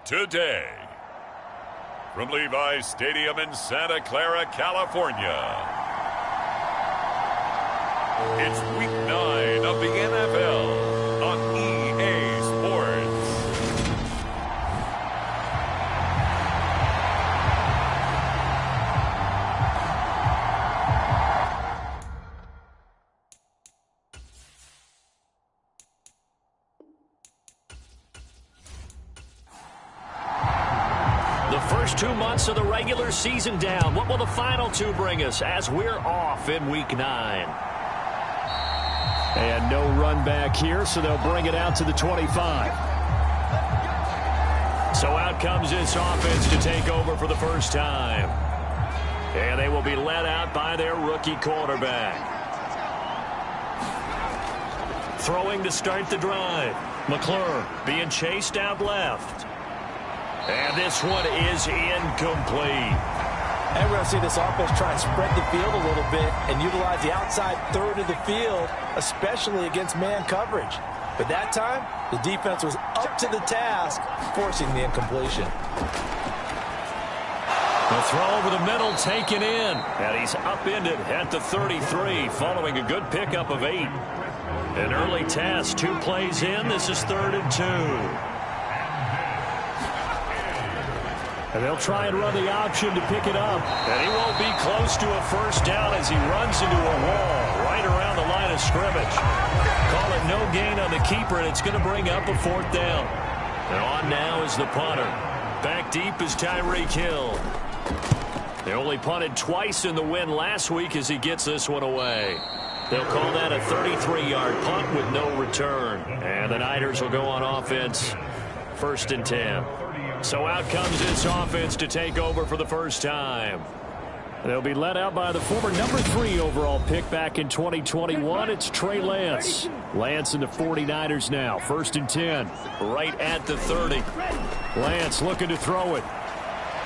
today. From Levi's Stadium in Santa Clara, California, it's Week 9 of the NFL on EA Sports. The first 2 months of the regular season down. What will the final 2 bring us as we're off in Week 9? And no run back here, so they'll bring it out to the 25. So out comes this offense to take over for the first time. And they will be led out by their rookie quarterback. Throwing to start the drive. McClure being chased out left. And this one is incomplete. And we're going to see this offense try and spread the field a little bit and utilize the outside third of the field, especially against man coverage. But that time, the defense was up to the task, forcing the incompletion. The throw over the middle taken in. And he's upended at the 33 following a good pickup of 8. An early task, 2 plays in. This is 3rd and 2. And they'll try and run the option to pick it up. And he won't be close to a first down as he runs into a wall right around the line of scrimmage. Call it no gain on the keeper, and it's going to bring up a 4th down. And on now is the punter. Back deep is Tyreek Hill. They only punted twice in the win last week as he gets this one away. They'll call that a 33-yard punt with no return. And the Niners will go on offense, 1st and 10. So out comes this offense to take over for the first time. They'll be led out by the former number 3 overall pick back in 2021. It's Trey Lance. Lance and the 49ers now. 1st and 10. Right at the 30. Lance looking to throw it.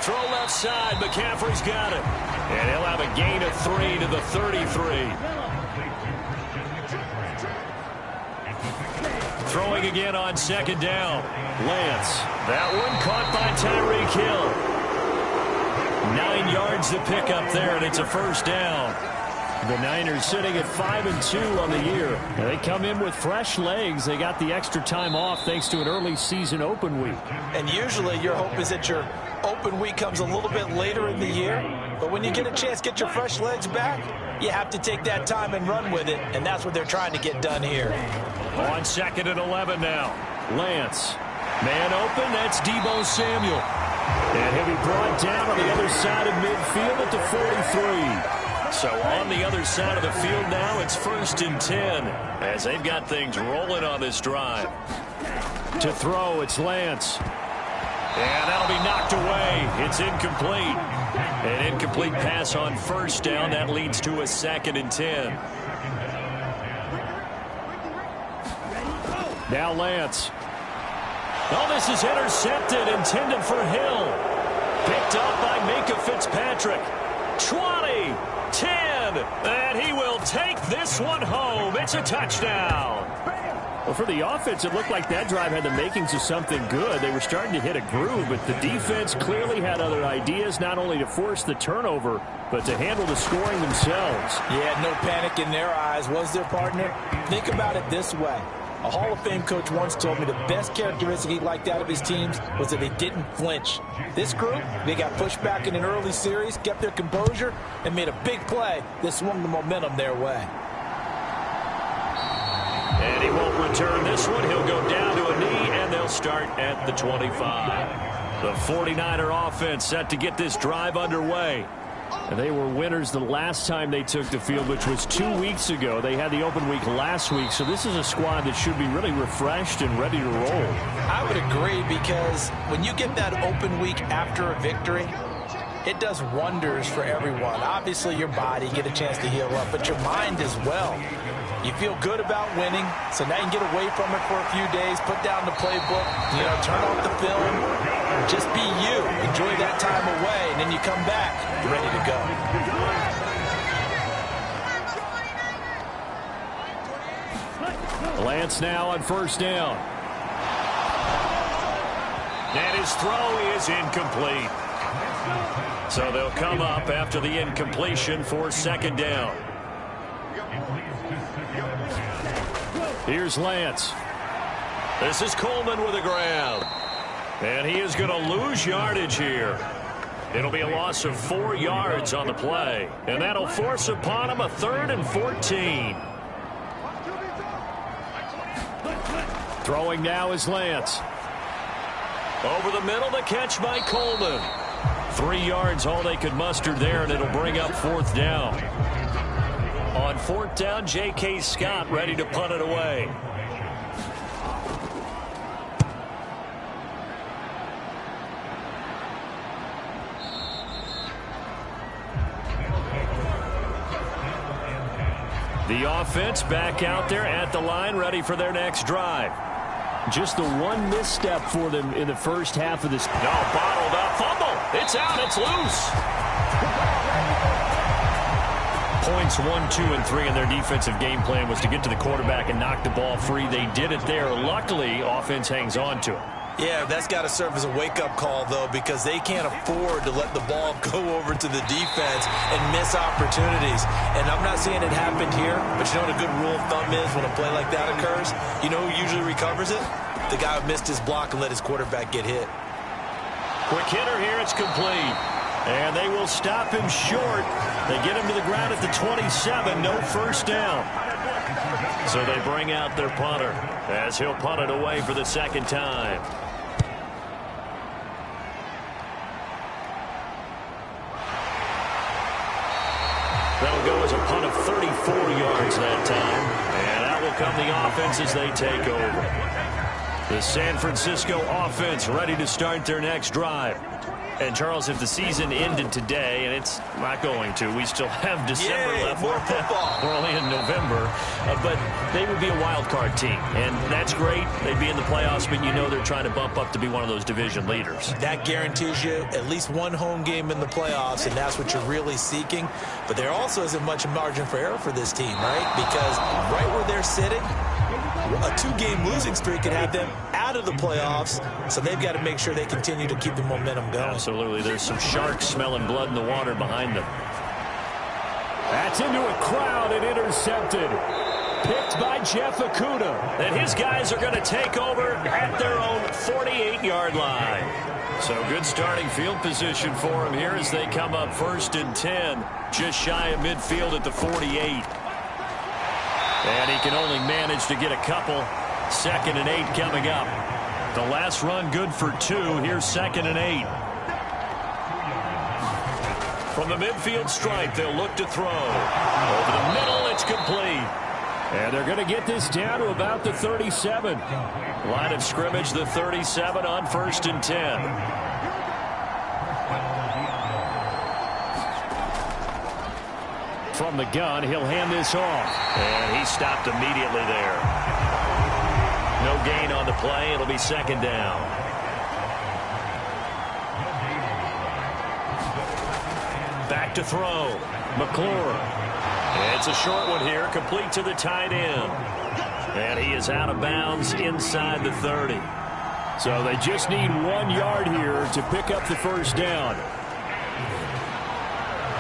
Throw left side. McCaffrey's got it. And he'll have a gain of 3 to the 33. Throwing again on 2nd down. Lance. That one caught by Tyreek Hill. 9 yards to pick up there, and it's a 1st down. The Niners sitting at 5-2 on the year. And they come in with fresh legs. They got the extra time off thanks to an early season open week. And usually your hope is that your open week comes a little bit later in the year. But when you get a chance to get your fresh legs back, you have to take that time and run with it. And that's what they're trying to get done here. On 2nd and 11 now. Lance. Man open, that's Deebo Samuel. And he'll be brought down on the other side of midfield at the 43. So on the other side of the field now, it's 1st and 10 as they've got things rolling on this drive. To throw, it's Lance. And that'll be knocked away. It's incomplete. An incomplete pass on 1st down. That leads to a 2nd and 10. Now Lance. Oh, this is intercepted, intended for Hill. Picked up by Minka Fitzpatrick. 20, 10, and he will take this one home. It's a touchdown. Well, for the offense, it looked like that drive had the makings of something good. They were starting to hit a groove, but the defense clearly had other ideas, not only to force the turnover, but to handle the scoring themselves. Yeah, no panic in their eyes, was their partner? Think about it this way. A Hall of Fame coach once told me the best characteristic he liked out of his teams was that they didn't flinch. This group, they got pushed back in an early series, kept their composure, and made a big play that swung the momentum their way. And he won't return this one. He'll go down to a knee, and they'll start at the 25. The 49er offense set to get this drive underway. And they were winners the last time they took the field, which was 2 weeks ago. They had the open week last week, so this is a squad that should be really refreshed and ready to roll. I would agree, because when you get that open week after a victory, it does wonders for everyone. Obviously, your body, get a chance to heal up, but your mind as well. You feel good about winning, so now you can get away from it for a few days, put down the playbook, turn off the film, just be you. Enjoy that time away, and then you come back, you're ready to go. Lance now on 1st down. And his throw is incomplete. So they'll come up after the incompletion for second down. Here's Lance. This is Coleman with a grab. And he is going to lose yardage here. It'll be a loss of 4 yards on the play. And that'll force upon him a 3rd and 14. Throwing now is Lance. Over the middle, the catch by Coleman. 3 yards all they could muster there, and it'll bring up 4th down. On 4th down, J.K. Scott ready to punt it away. The offense back out there at the line, ready for their next drive. Just the one misstep for them in the first half of this. No, bottled up. Fumble. It's out. It's loose. Points 1, 2, and 3 in their defensive game plan was to get to the quarterback and knock the ball free. They did it there. Luckily, offense hangs on to it. Yeah, that's got to serve as a wake-up call, though, because they can't afford to let the ball go over to the defense and miss opportunities. And I'm not saying it happened here, but you know what a good rule of thumb is when a play like that occurs? You know who usually recovers it? The guy who missed his block and let his quarterback get hit. Quick hitter here. It's complete. And they will stop him short. They get him to the ground at the 27. No first down. So they bring out their punter as he'll punt it away for the second time. That'll go as a punt of 34 yards that time. And out will come the offense as they take over. The San Francisco offense ready to start their next drive. And, Charles, if the season ended today, and it's not going to, we still have December left. More football. We're only in November. But they would be a wild card team. And that's great. They'd be in the playoffs, but you know they're trying to bump up to be one of those division leaders. That guarantees you at least one home game in the playoffs, and that's what you're really seeking. But there also isn't much margin for error for this team, right? Because right where they're sitting, a 2-game losing streak could have them out of the playoffs, so they've got to make sure they continue to keep the momentum going. Absolutely. There's some sharks smelling blood in the water behind them. That's into a crowd and intercepted. Picked by Jeff Okudah. And his guys are going to take over at their own 48-yard line. So good starting field position for him here as they come up 1st and 10. Just shy of midfield at the 48. And he can only manage to get a couple. 2nd and 8 coming up. The last run good for 2. Here's 2nd and 8. From the midfield stripe, they'll look to throw. Over the middle, it's complete. And they're going to get this down to about the 37. Line of scrimmage, the 37 on 1st and 10. From the gun, he'll hand this off. And he stopped immediately there. No gain on the play. It'll be 2nd down. Back to throw. McClure. It's a short one here, complete to the tight end. And he is out of bounds inside the 30. So they just need 1 yard here to pick up the 1st down.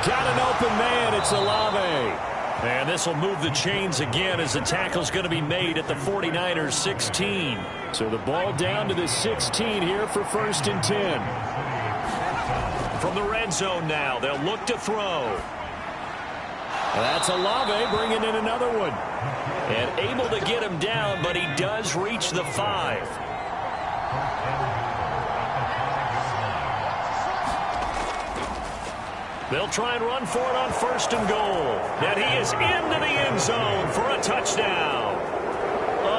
Got an open man. It's Olave. And this will move the chains again as the tackle's going to be made at the 49ers 16. So the ball down to the 16 here for 1st and 10. From the red zone now, they'll look to throw. That's Olave bringing in another one. And able to get him down, but he does reach the 5. They'll try and run for it on 1st and goal. And he is into the end zone for a touchdown.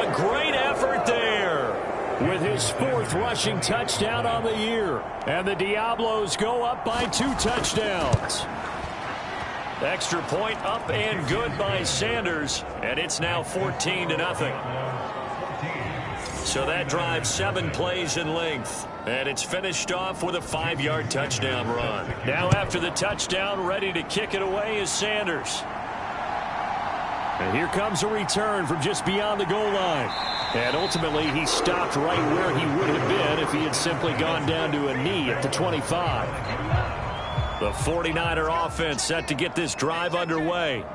A great effort there with his 4th rushing touchdown on the year. And the Diablos go up by 2 touchdowns. Extra point up and good by Sanders. And it's now 14-0. So that drive 7 plays in length. And it's finished off with a 5-yard touchdown run. Now after the touchdown, ready to kick it away is Sanders. And here comes a return from just beyond the goal line. And ultimately, he stopped right where he would have been if he had simply gone down to a knee at the 25. The 49er offense set to get this drive underway.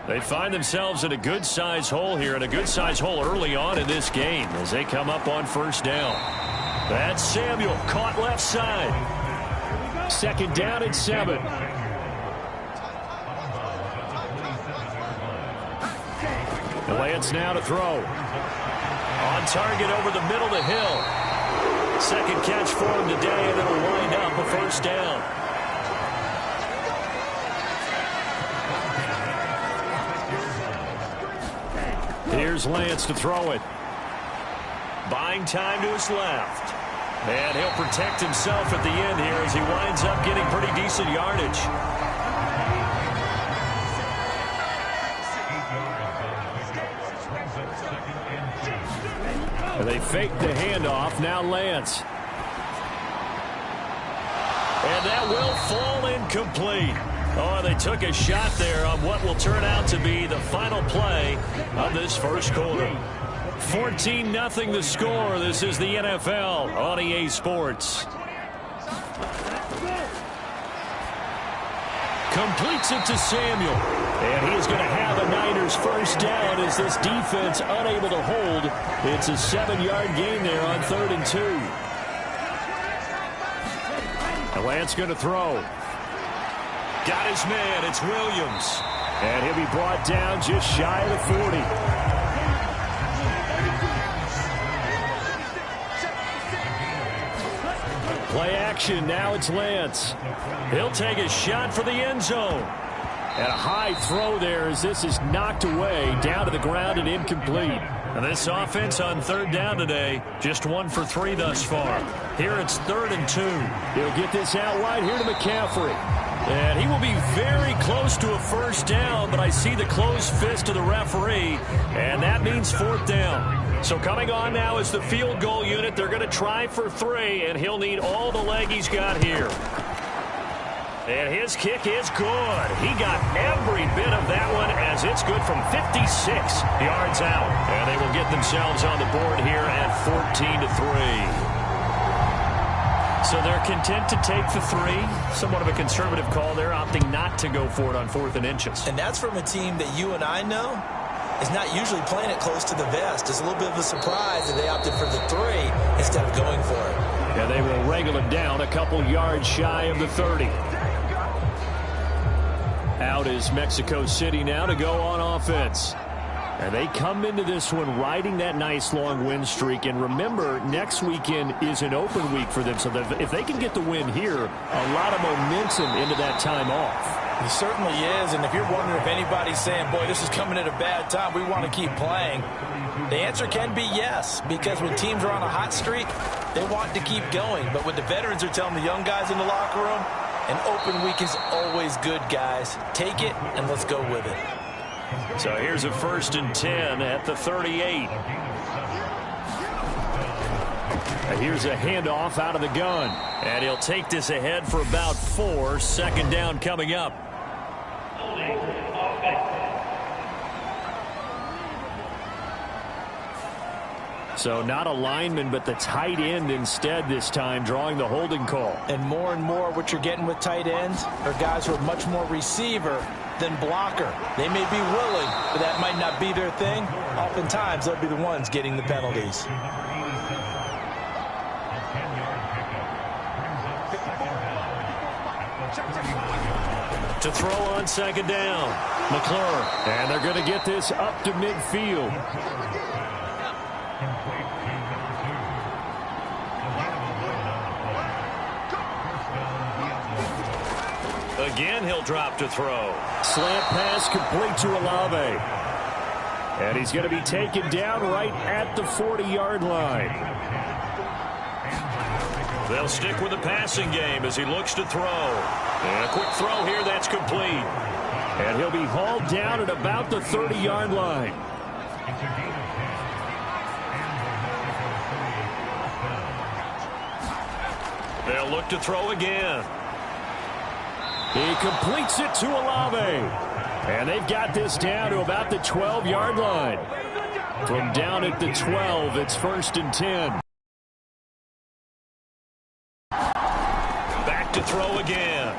They find themselves in a good-sized hole here, and a good-sized hole early on in this game as they come up on first down. That's Samuel, caught left side. Second down and 7. Lance now to throw. On target over the middle to Hill. Second catch for him today, and it'll wind up a first down. Here's Lance to throw it. Buying time to his left. And he'll protect himself at the end here as he winds up getting pretty decent yardage. They fake the handoff. Now Lance. And that will fall incomplete. Oh, they took a shot there on what will turn out to be the final play of this first quarter. 14-0 the score. This is the NFL on EA Sports. Completes it to Samuel. And he is going to have a Niners first down as this defense unable to hold. It's a 7-yard gain there on 3rd and 2. And Lance going to throw. Got his man. It's Williams. And he'll be brought down just shy of the 40. Play action. Now it's Lance. He'll take a shot for the end zone. And a high throw there as this is knocked away down to the ground and incomplete. And this offense on 3rd down today, just 1 for 3 thus far. Here it's 3rd and 2. He'll get this out wide here to McCaffrey. And he will be very close to a first down, but I see the closed fist of the referee, and that means 4th down. So coming on now is the field goal unit. They're going to try for 3, and he'll need all the leg he's got here. And his kick is good. He got every bit of that one as it's good from 56 yards out. And they will get themselves on the board here at 14-3. So they're content to take the 3. Somewhat of a conservative call there, opting not to go for it on 4th and inches. And that's from a team that you and I know is not usually playing it close to the vest. It's a little bit of a surprise that they opted for the 3 instead of going for it. And they will wrangle him down a couple yards shy of the 30. Out is Mexico City now to go on offense. And they come into this one riding that nice long win streak. And remember, next weekend is an open week for them. So that if they can get the win here, a lot of momentum into that time off. It certainly is. And if you're wondering if anybody's saying, boy, this is coming at a bad time, we want to keep playing, the answer can be yes. Because when teams are on a hot streak, they want to keep going. But what the veterans are telling the young guys in the locker room, an open week is always good, guys. Take it, and let's go with it. So here's a 1st and 10 at the 38. And here's a handoff out of the gun. And he'll take this ahead for about 4. 2nd down coming up. So not a lineman, but the tight end instead this time, drawing the holding call. And more what you're getting with tight ends are guys who are much more receiver than blocker. They may be willing, but that might not be their thing. Oftentimes, they'll be the ones getting the penalties. To throw on 2nd down, McClure. And they're going to get this up to midfield. Again, he'll drop to throw. Slant pass complete to Olave. And he's going to be taken down right at the 40-yard line. They'll stick with the passing game as he looks to throw. And a quick throw here, that's complete. And he'll be hauled down at about the 30-yard line. They'll look to throw again. He completes it to Olave. And they've got this down to about the 12-yard line. From down at the 12, it's 1st and 10. Back to throw again.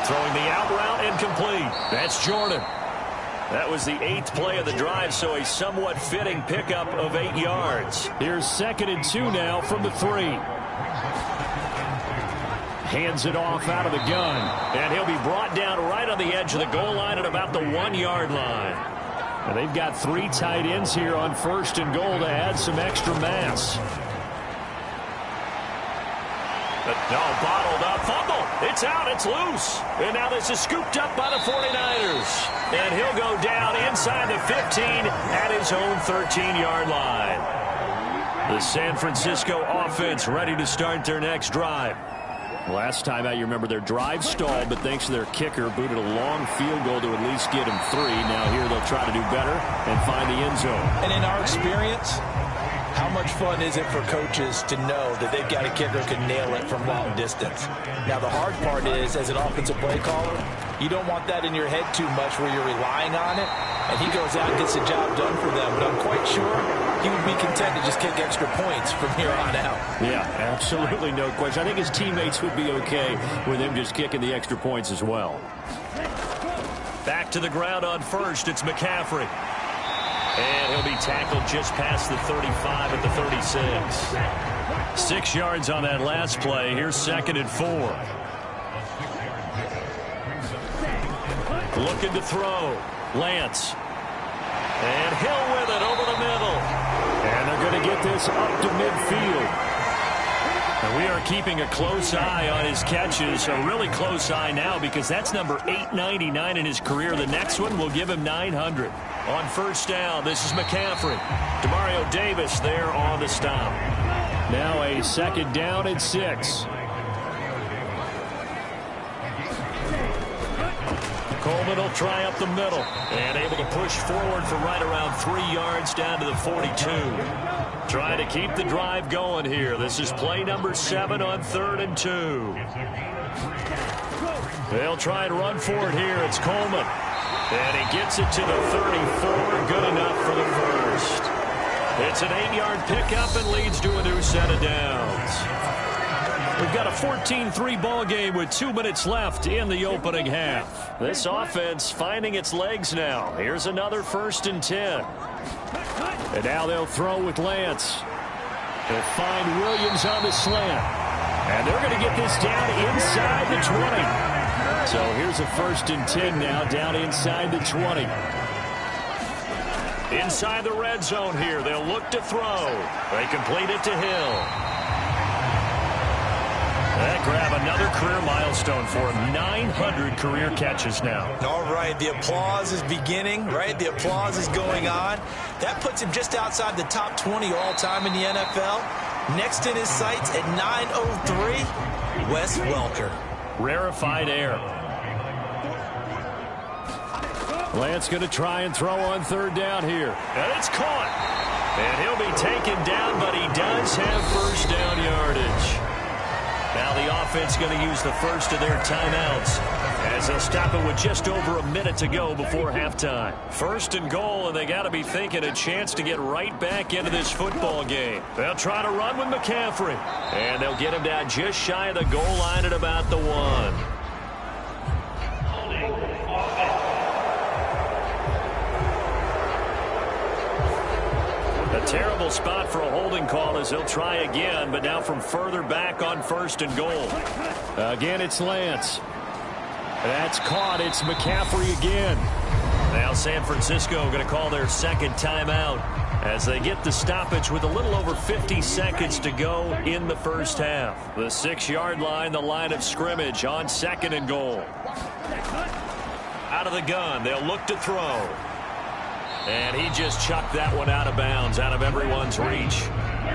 Throwing the out route and complete. That's Jordan. That was the 8th play of the drive, so a somewhat fitting pickup of 8 yards. Here's 2nd and 2 now from the 3. Hands it off out of the gun. And he'll be brought down right on the edge of the goal line at about the 1-yard line. And they've got 3 tight ends here on 1st and goal to add some extra mass. But no, bottled up, fumble. It's out, it's loose. And now this is scooped up by the 49ers. And he'll go down inside the 15 at his own 13-yard line. The San Francisco offense ready to start their next drive. Last time out, you remember their drive stalled, but thanks to their kicker, booted a long field goal to at least get him 3. Now here they'll try to do better and find the end zone. And in our experience, how much fun is it for coaches to know that they've got a kicker who can nail it from long distance? Now, the hard part is, as an offensive play caller, you don't want that in your head too much where you're relying on it, and he goes out and gets the job done for them. But I'm quite sure he would be content to just kick extra points from here on out. Yeah, absolutely no question. I think his teammates would be okay with him just kicking the extra points as well. Back to the ground on 1st, it's McCaffrey. And he'll be tackled just past the 35 at the 36. 6 yards on that last play. Here's 2nd and 4. Looking to throw. Lance. And Hill with it over the middle. And they're going to get this up to midfield. And we are keeping a close eye on his catches. A really close eye now because that's number 899 in his career. The next one will give him 900. On 1st down, this is McCaffrey. Demario Davis there on the stop. Now a 2nd down and 6. Coleman will try up the middle and able to push forward for right around 3 yards down to the 42. Trying to keep the drive going here. This is play number 7 on 3rd and 2. They'll try and run for it here. It's Coleman. And he gets it to the 34. Good enough for the first. It's an 8-yard pickup and leads to a new set of downs. We've got a 14-3 ball game with 2 minutes left in the opening half. This offense finding its legs now. Here's another 1st and 10. And now they'll throw with Lance. They'll find Williams on the slant. And they're going to get this down inside the 20. So here's a 1st and 10 now down inside the 20. Inside the red zone here. They'll look to throw. They complete it to Hill. That grab another career milestone for him. 900 career catches now. All right, the applause is beginning, right? The applause is going on. That puts him just outside the top 20 all-time in the NFL. Next in his sights at 903, Wes Welker. Rarefied air. Lance going to try and throw on 3rd down here. And it's caught. And he'll be taken down, but he does have 1st down yardage. Now the offense going to use the first of their timeouts as they'll stop it with just over a minute to go before halftime. 1st and goal, and they got to be thinking a chance to get right back into this football game. They'll try to run with McCaffrey, and they'll get him down just shy of the goal line at about the 1. A terrible spot for a holding call as they'll try again, but now from further back on 1st and goal. Again, it's Lance. That's caught. It's McCaffrey again. Now San Francisco going to call their 2nd timeout as they get the stoppage with a little over 50 seconds to go in the first half. The 6-yard line, the line of scrimmage on 2nd and goal. Out of the gun, they'll look to throw. And he just chucked that one out of bounds, out of everyone's reach.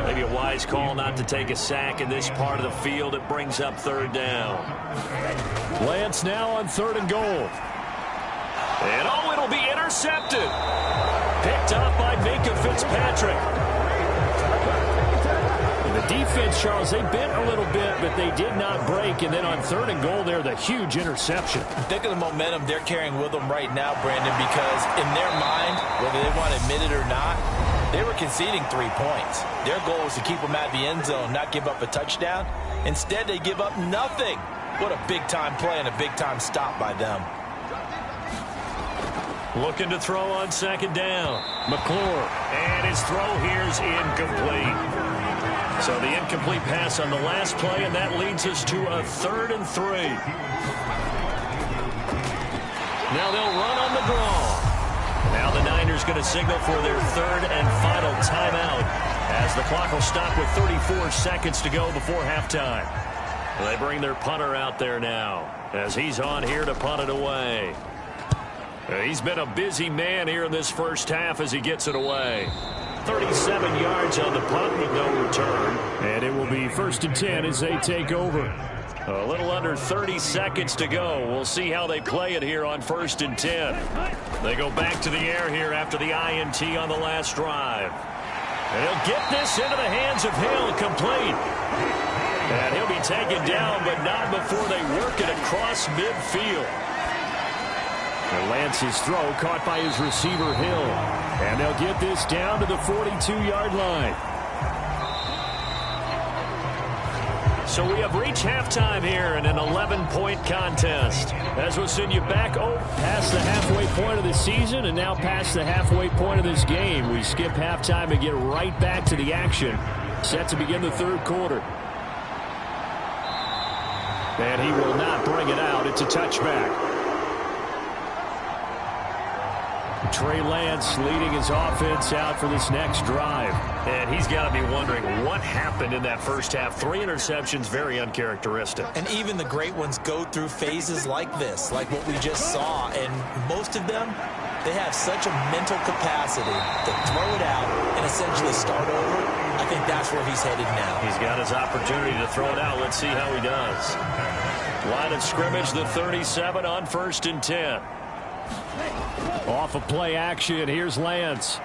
Maybe a wise call not to take a sack in this part of the field. It brings up 3rd down. Lance now on 3rd and goal. And oh, it'll be intercepted. Picked up by Minka Fitzpatrick. And the defense, Charles, they bent a little bit, but they did not break. And then on 3rd and goal there, the huge interception. Think of the momentum they're carrying with them right now, Brandon, because in their mind, whether they want to admit it or not, They were conceding 3 points. Their goal was to keep them at the end zone, not give up a touchdown. Instead, they give up nothing. What a big-time play and a big-time stop by them. Looking to throw on second down. McClure. And his throw here's incomplete. So the incomplete pass on the last play, and that leads us to a 3rd and 3. Now they'll run on the draw. Now the Niners going to signal for their 3rd and final timeout as the clock will stop with 34 seconds to go before halftime. They bring their punter out there now as he's on here to punt it away. He's been a busy man here in this first half as he gets it away. 37 yards on the punt with no return. And it will be 1st and 10 as they take over. A little under 30 seconds to go. We'll see how they play it here on 1st and 10. They go back to the air here after the INT on the last drive. And he'll get this into the hands of Hill, complete. And he'll be taken down, but not before they work it across midfield. And Lance's throw caught by his receiver, Hill. And they'll get this down to the 42-yard line. So we have reached halftime here in an 11-point contest. As we'll send you back past the halfway point of the season and now past the halfway point of this game. We skip halftime and get right back to the action. Set to begin the 3rd quarter. And he will not bring it out. It's a touchback. Trey Lance leading his offense out for this next drive. And he's got to be wondering what happened in that first half. 3 interceptions, very uncharacteristic. And even the great ones go through phases like this, like what we just saw. And most of them, they have such a mental capacity to throw it out and essentially start over. I think that's where he's headed now. He's got his opportunity to throw it out. Let's see how he does. Line of scrimmage, the 37 on 1st and 10. Off of play action, here's Lance.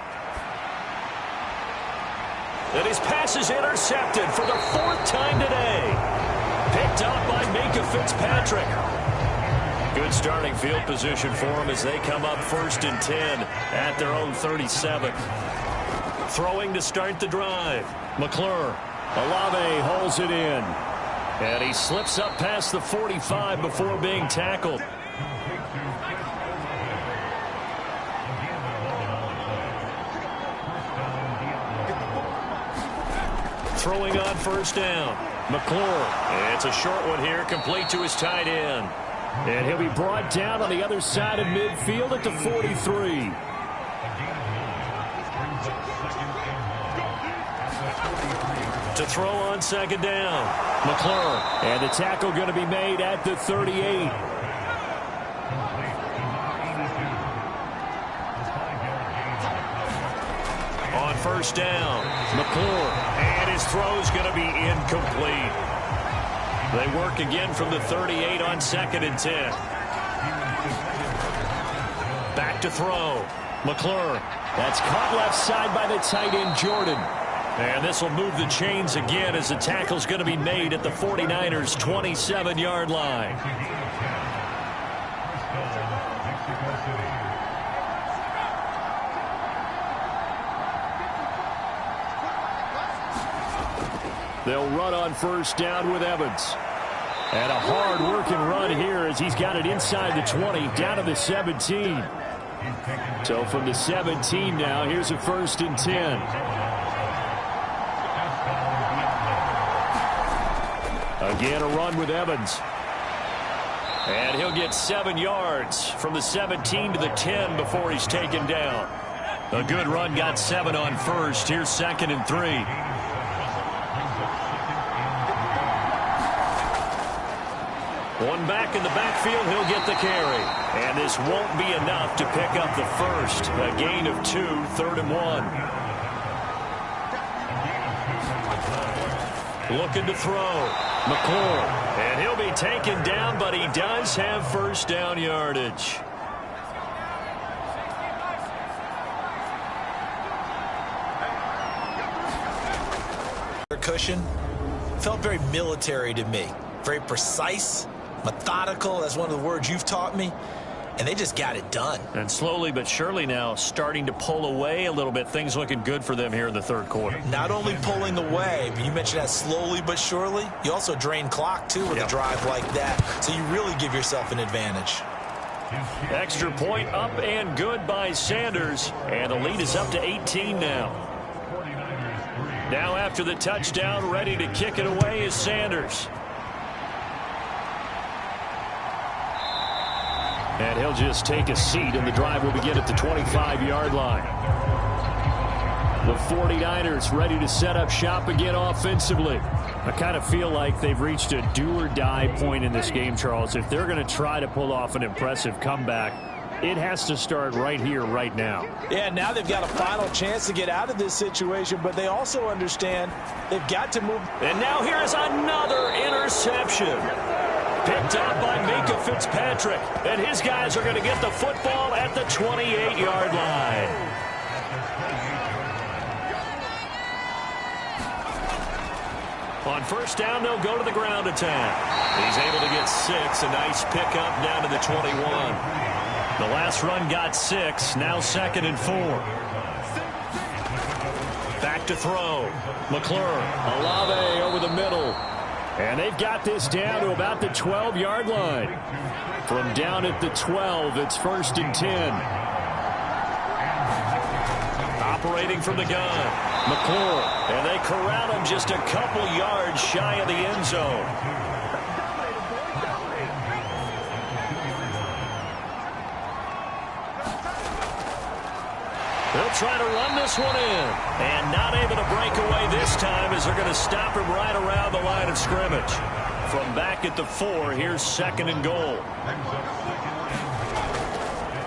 And his pass is intercepted for the 4th time today. Picked up by Minka Fitzpatrick. Good starting field position for him as they come up 1st and 10 at their own 37. Throwing to start the drive. McClure. Olave holds it in. And he slips up past the 45 before being tackled. Throwing on 1st down. McClure. It's a short one here, complete to his tight end. And he'll be brought down on the other side of midfield at the 43. To throw on 2nd down. McClure. And the tackle going to be made at the 38. On 1st down, McClure, and his throw's going to be incomplete. They work again from the 38 on 2nd and 10. Back to throw. McClure. That's caught left side by the tight end, Jordan. And this will move the chains again as the tackle's going to be made at the 49ers' 27-yard line. They'll run on 1st down with Evans. And a hard-working run here as he's got it inside the 20, down to the 17. So from the 17 now, here's a 1st and 10. Again, a run with Evans. And he'll get 7 yards from the 17 to the 10 before he's taken down. A good run, got 7 on 1st. Here's 2nd and 3. One back in the backfield, he'll get the carry. And this won't be enough to pick up the 1st. A gain of 2, 3rd and 1. Looking to throw. McClure. And he'll be taken down, but he does have 1st down yardage. Cushion felt very military to me. Very precise. Methodical, that's one of the words you've taught me. and they just got it done. And slowly but surely now starting to pull away a little bit. Things looking good for them here in the third quarter. Not only pulling away, but you mentioned that slowly but surely. You also drain clock, too, with a drive like that. So you really give yourself an advantage. Extra point up and good by Sanders. And the lead is up to 18 now. Now after the touchdown, ready to kick it away is Sanders. And he'll just take a seat, and the drive will begin at the 25-yard line. The 49ers ready to set up shop again offensively. I kind of feel like they've reached a do-or-die point in this game, Charles. If they're going to try to pull off an impressive comeback, it has to start right here, right now. Yeah, now they've got a final chance to get out of this situation, but they also understand they've got to move. And now here is another interception. Picked up by Minka Fitzpatrick. And his guys are going to get the football at the 28-yard line. On first down, they'll go to the ground attack. He's able to get 6. A nice pickup down to the 21. The last run got 6. Now 2nd and 4. Back to throw. McClure. Olave over the middle. And they've got this down to about the 12-yard line. From down at the 12, it's 1st and 10. Operating from the gun. McClure. And they corral him just a couple yards shy of the end zone. They'll try to run this one in. And not able to break away this time as they're going to stop him right around the line of scrimmage. From back at the 4, here's 2nd and goal.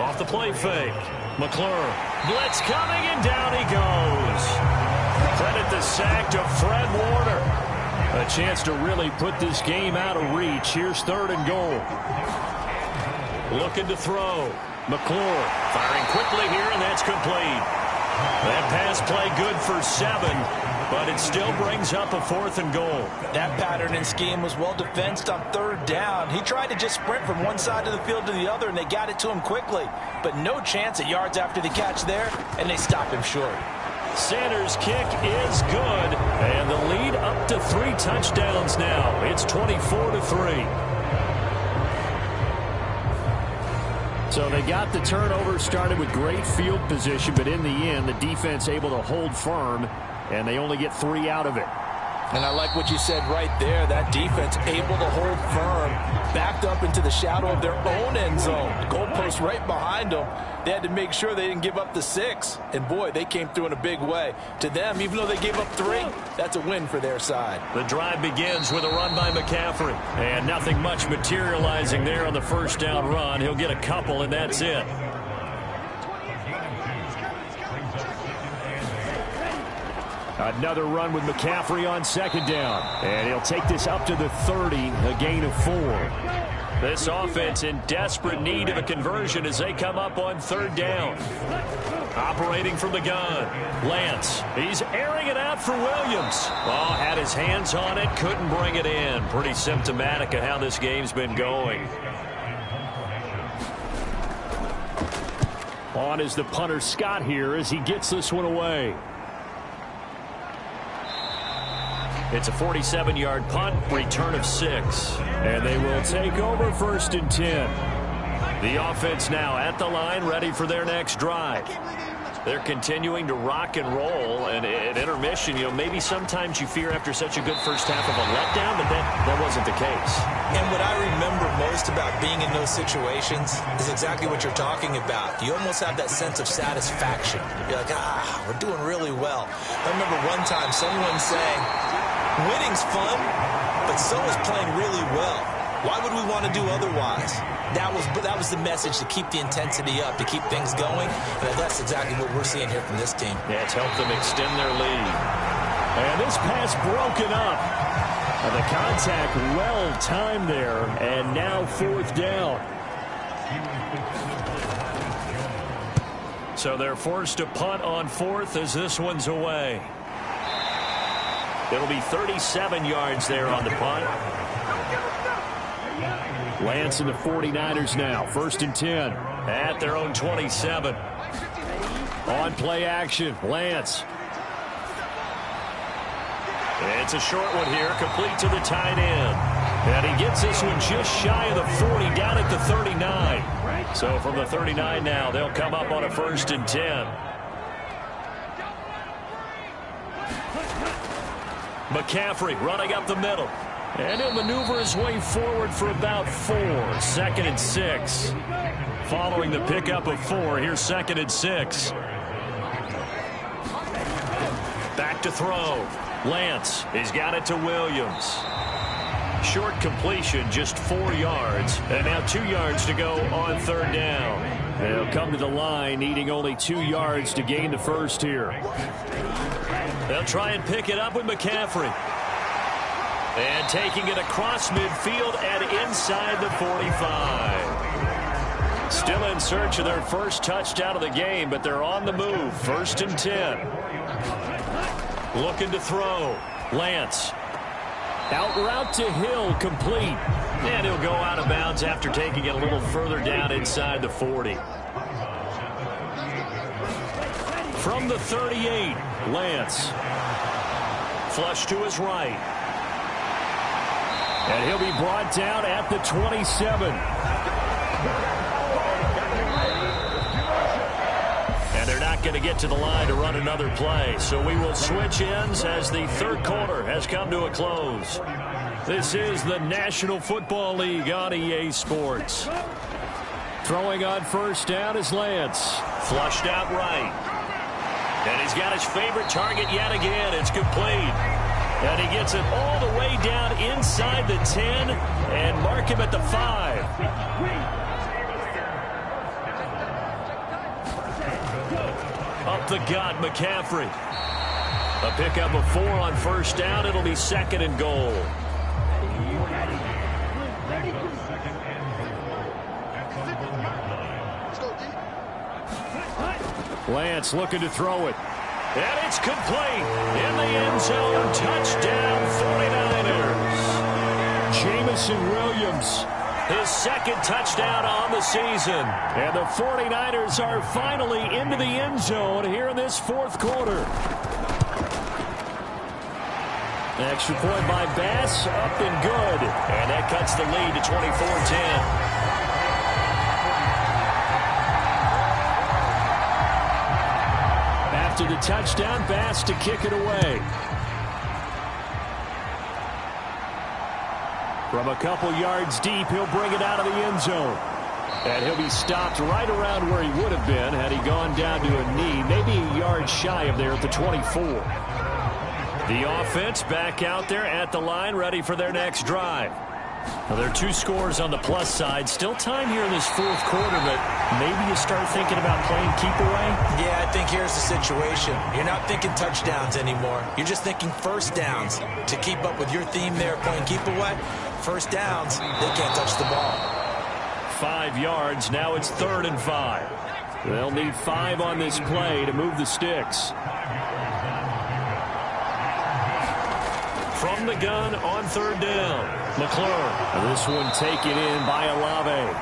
Off the play fake. McClure. Blitz coming, and down he goes. Credit the sack to Fred Warner. A chance to really put this game out of reach. Here's 3rd and goal. Looking to throw. McClure firing quickly here, and that's complete. That pass play good for 7, but it still brings up a 4th and goal. That pattern and scheme was well defensed on 3rd down. He tried to just sprint from one side of the field to the other, and they got it to him quickly. But no chance at yards after the catch there, and they stop him short. Sanders' kick is good, and the lead up to 3 touchdowns now. It's 24-3. So they got the turnover started with great field position, but in the end, the defense able to hold firm, and they only get 3 out of it. And I like what you said right there. That defense able to hold firm, backed up into the shadow of their own end zone. The goalpost right behind them. They had to make sure they didn't give up the 6. And, boy, they came through in a big way. To them, even though they gave up 3, that's a win for their side. The drive begins with a run by McCaffrey. And nothing much materializing there on the first down run. He'll get a couple, and that's it. Another run with McCaffrey on 2nd down. And he'll take this up to the 30, a gain of 4. This offense in desperate need of a conversion as they come up on 3rd down. Operating from the gun. Lance, he's airing it out for Williams. Oh, had his hands on it, couldn't bring it in. Pretty symptomatic of how this game's been going. On is the punter Scott here as he gets this one away. It's a 47-yard punt, return of 6. And they will take over 1st and 10. The offense now at the line, ready for their next drive. They're continuing to rock and roll, and at intermission, you know, maybe sometimes you fear after such a good first half of a letdown, but that wasn't the case. And what I remember most about being in those situations is exactly what you're talking about. You almost have that sense of satisfaction. You're like, we're doing really well. I remember one time someone saying, winning's fun, but so is playing really well. Why would we want to do otherwise? That was the message, to keep the intensity up, to keep things going. And that's exactly what we're seeing here from this team. Yeah, it's helped them extend their lead. And this pass broken up. And the contact well timed there. And now 4th down. So they're forced to punt on 4th as this one's away. It'll be 37 yards there on the punt. Lance and the 49ers now. 1st and 10 at their own 27. On play action, Lance. It's a short one here, complete to the tight end. And he gets this one just shy of the 40, down at the 39. So from the 39 now, they'll come up on a 1st and 10. McCaffrey running up the middle. And he'll maneuver his way forward for about 4. 2nd and 6. Following the pickup of 4, here's 2nd and 6. Back to throw. Lance, he's got it to Williams. Short completion, just 4 yards. And now 2 yards to go on 3rd down. They'll come to the line, needing only 2 yards to gain the first here. They'll try and pick it up with McCaffrey. And taking it across midfield and inside the 45. Still in search of their first touchdown of the game, but they're on the move. 1st and 10. Looking to throw. Lance. Out route to Hill, complete. And he'll go out of bounds after taking it a little further down inside the 40. From the 38, Lance. Flush to his right. And he'll be brought down at the 27. And they're not going to get to the line to run another play. So we will switch ends as the 3rd quarter has come to a close. This is the National Football League on EA Sports. Throwing on 1st down is Lance. Flushed out right. And he's got his favorite target yet again. It's complete. And he gets it all the way down inside the 10 and mark him at the 5. Up the gut, McCaffrey. A pickup of 4 on 1st down. It'll be 2nd and goal. Lance looking to throw it. And it's complete in the end zone. Touchdown, 49ers. Jamison Williams, his 2nd touchdown on the season. And the 49ers are finally into the end zone here in this 4th quarter. Extra point by Bass, up and good. And that cuts the lead to 24-10. After the touchdown, Bass to kick it away. From a couple yards deep, he'll bring it out of the end zone. And he'll be stopped right around where he would have been had he gone down to a knee, maybe a yard shy of there at the 24. The offense back out there at the line, ready for their next drive. Well, there are 2 scores on the plus side. Still time here in this 4th quarter, but maybe you start thinking about playing keep away? Yeah, I think here's the situation. You're not thinking touchdowns anymore. You're just thinking 1st downs. To keep up with your theme there, playing keep away, 1st downs, they can't touch the ball. 5 yards. Now it's 3rd and 5. They'll need 5 on this play to move the sticks. From the gun on 3rd down, McClure. This one taken in by Olave.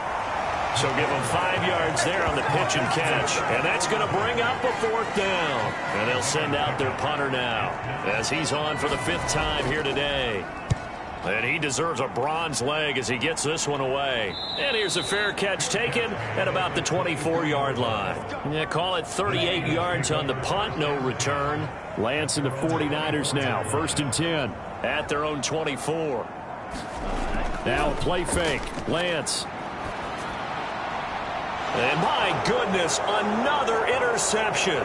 So give him 5 yards there on the pitch and catch. And that's going to bring up a 4th down. And they'll send out their punter now as he's on for the 5th time here today. And he deserves a bronze leg as he gets this one away. And here's a fair catch taken at about the 24-yard line. Yeah, call it 38 yards on the punt, no return. Lance and the 49ers now, 1st and 10 at their own 24. Now a play fake. Lance. And my goodness, another interception.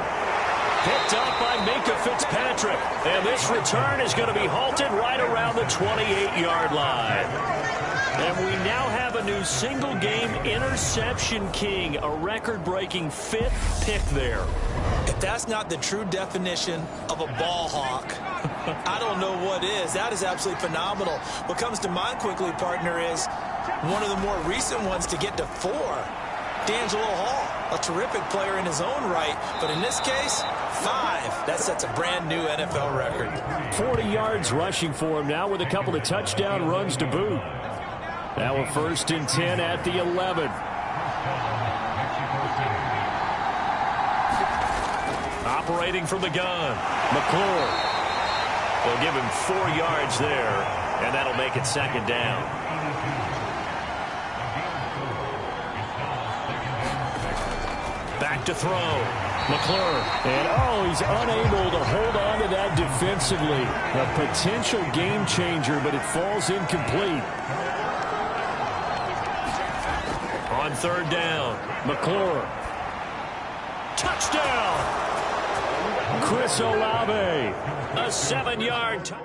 Picked up by Minka Fitzpatrick. And this return is going to be halted right around the 28-yard line. And we now have a new single-game interception king, a record-breaking 5th pick there. If that's not the true definition of a ball hawk, I don't know what is. That is absolutely phenomenal. What comes to mind quickly, partner, is one of the more recent ones to get to 4. D'Angelo Hall, a terrific player in his own right, but in this case, 5. That sets a brand new NFL record. 40 yards rushing for him now with a couple of touchdown runs to boot. Now a 1st and 10 at the 11. Operating from the gun, McClure. They'll give him 4 yards there, and that'll make it 2nd down. Back to throw. McClure. And, he's unable to hold on to that defensively. A potential game changer, but it falls incomplete. On 3rd down, McClure. Touchdown! Chris Olave, a 7-yard touchdown.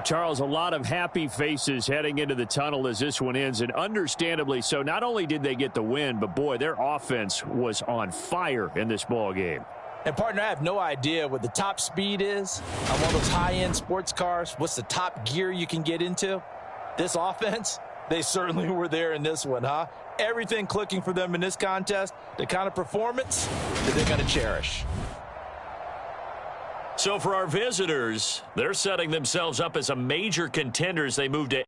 Charles, a lot of happy faces heading into the tunnel as this one ends, and understandably so. Not only did they get the win, but, boy, their offense was on fire in this ball game. And, partner, I have no idea what the top speed is on one of those high-end sports cars. What's the top gear you can get into? This offense, they certainly were there in this one, huh? Everything clicking for them in this contest, the kind of performance that they're going to cherish. So for our visitors, they're setting themselves up as a major contender as they move to